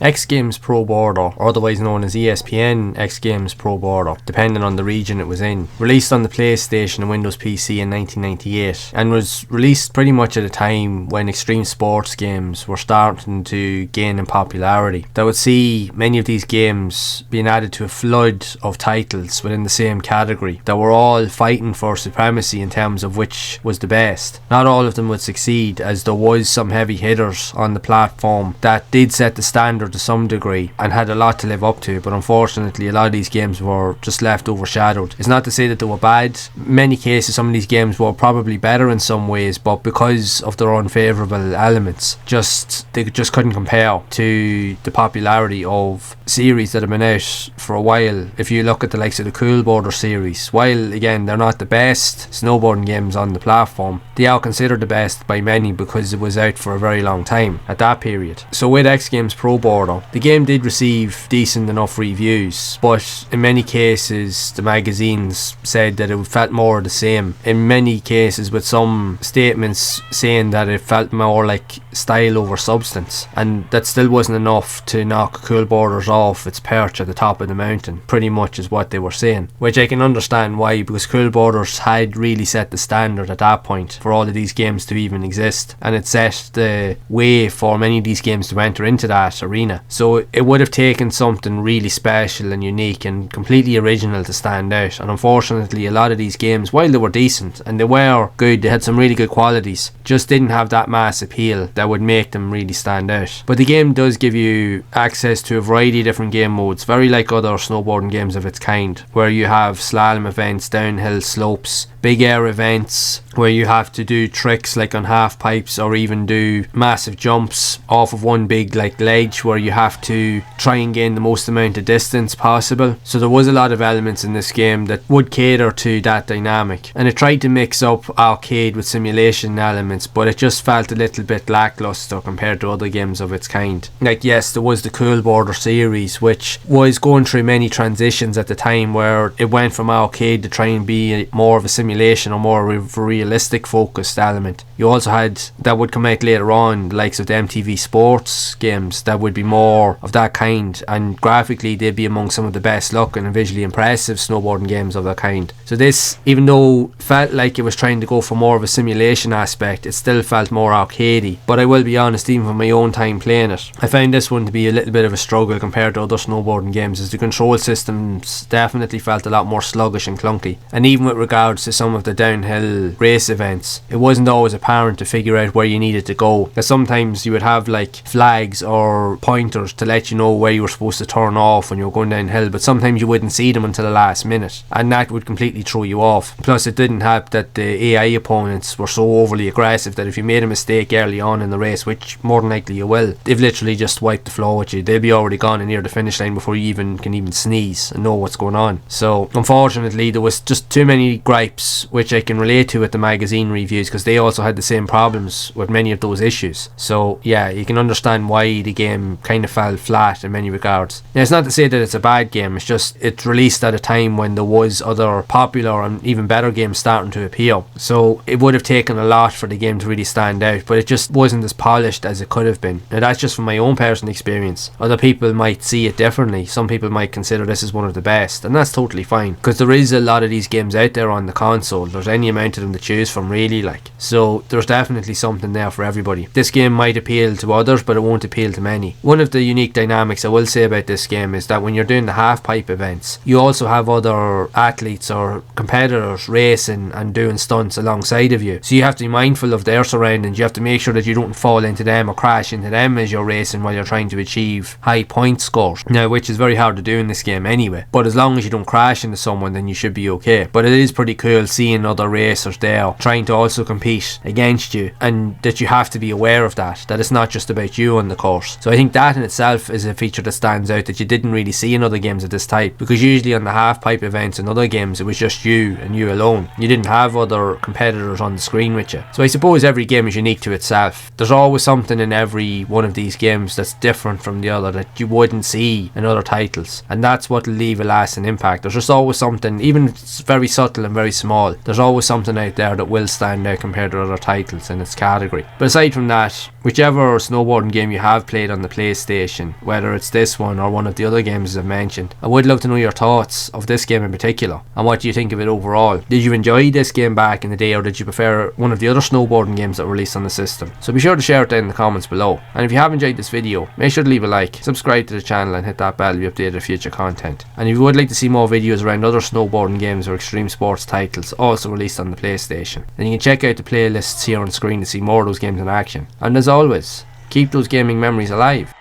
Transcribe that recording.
X Games Pro Border, or otherwise known as ESPN X Games Pro Border, depending on the region it was in, released on the PlayStation and Windows PC in 1998, and was released pretty much at a time when extreme sports games were starting to gain in popularity. That would see many of these games being added to a flood of titles within the same category that were all fighting for supremacy in terms of which was the best. Not all of them would succeed, as there was some heavy hitters on the platform that did set the standard to some degree and had a lot to live up to, but unfortunately a lot of these games were just left overshadowed. It's not to say that they were bad. In many cases some of these games were probably better in some ways, but because of their unfavourable elements, they just couldn't compare to the popularity of series that have been out for a while. If you look at the likes of the Cool Border series, while again they're not the best snowboarding games on the platform, they are considered the best by many because it was out for a very long time at that period. So with X Games Pro Border, the game did receive decent enough reviews, but in many cases the magazines said that it felt more of the same. In many cases, with some statements saying that it felt more like style over substance, and that still wasn't enough to knock Cool Borders off its perch at the top of the mountain, pretty much is what they were saying, which I can understand why, because Cool Borders had really set the standard at that point for all of these games to even exist, and it set the way for many of these games to enter into that arena. So it would have taken something really special and unique and completely original to stand out, and unfortunately a lot of these games, while they were decent and they were good, they had some really good qualities, just didn't have that mass appeal that would make them really stand out. But the game does give you access to a variety of different game modes, very like other snowboarding games of its kind, where you have slalom events, downhill slopes, big air events where you have to do tricks like on half pipes, or even do massive jumps off of one big like ledge where you have to try and gain the most amount of distance possible. So there was a lot of elements in this game that would cater to that dynamic, and it tried to mix up arcade with simulation elements, but it just felt a little bit lackluster compared to other games of its kind. Like, yes, there was the Cool Border series, which was going through many transitions at the time, where it went from arcade to try and be more of a simulation or more of a realistic focused element. You also had, that would come out later on, the likes of the MTV Sports games that would be more of that kind, and graphically they'd be among some of the best looking and visually impressive snowboarding games of that kind. So this, even though felt like it was trying to go for more of a simulation aspect, it still felt more arcadey. But I will be honest, even from my own time playing it, I found this one to be a little bit of a struggle compared to other snowboarding games, as the control systems definitely felt a lot more sluggish and clunky. And even with regards to some of the downhill race events, it wasn't always apparent to figure out where you needed to go, because sometimes you would have like flags or pointers to let you know where you were supposed to turn off when you were going downhill, but sometimes you wouldn't see them until the last minute, and that would completely throw you off. Plus it didn't help that the AI opponents were so overly aggressive that if you made a mistake early on in the race, which more than likely you will, they've literally just wiped the floor with you. They'll be already gone and near the finish line before you can even sneeze and know what's going on. So unfortunately there was just too many gripes, which I can relate to with the magazine reviews, because they also had the same problems with many of those issues. So yeah, you can understand why the game kind of fell flat in many regards. Now, it's not to say that it's a bad game, it's just it's released at a time when there was other popular and even better games starting to appear. So it would have taken a lot for the game to really stand out, but it just wasn't as polished as it could have been. Now that's just from my own personal experience. Other people might see it differently. Some people might consider this as one of the best, and that's totally fine, because there is a lot of these games out there on the console. There's any amount of them to choose from, really, like. So there's definitely something there for everybody. This game might appeal to others, but it won't appeal to many. One of the unique dynamics I will say about this game is that when you're doing the half pipe events, you also have other athletes or competitors racing and doing stunts alongside of you, so you have to be mindful of their surroundings. You have to make sure that you don't fall into them or crash into them as you're racing while you're trying to achieve high point scores, now which is very hard to do in this game anyway, but as long as you don't crash into someone, then you should be okay. But it is pretty cool seeing other racers there trying to also compete against you, and that you have to be aware of that it's not just about you on the course. So I think that in itself is a feature that stands out that you didn't really see in other games of this type, because usually on the half pipe events and other games it was just you and you alone. You didn't have other competitors on the screen with you. So I suppose every game is unique to itself. There's always something in every one of these games that's different from the other that you wouldn't see in other titles, and that's what will leave a lasting impact. There's just always something, even if it's very subtle and very small, there's always something out there that will stand out compared to other titles in its category. But aside from that, whichever snowboarding game you have played on the PlayStation, whether it's this one or one of the other games I've mentioned, I would love to know your thoughts of this game in particular, and what do you think of it overall. Did you enjoy this game back in the day, or did you prefer one of the other snowboarding games that were released on the system? So be sure to share it down in the comments below. And if you have enjoyed this video, make sure to leave a like, subscribe to the channel and hit that bell to be updated with future content. And if you would like to see more videos around other snowboarding games or extreme sports titles also released on the PlayStation, then you can check out the playlists here on screen to see more of those games in action. And as always, keep those gaming memories alive.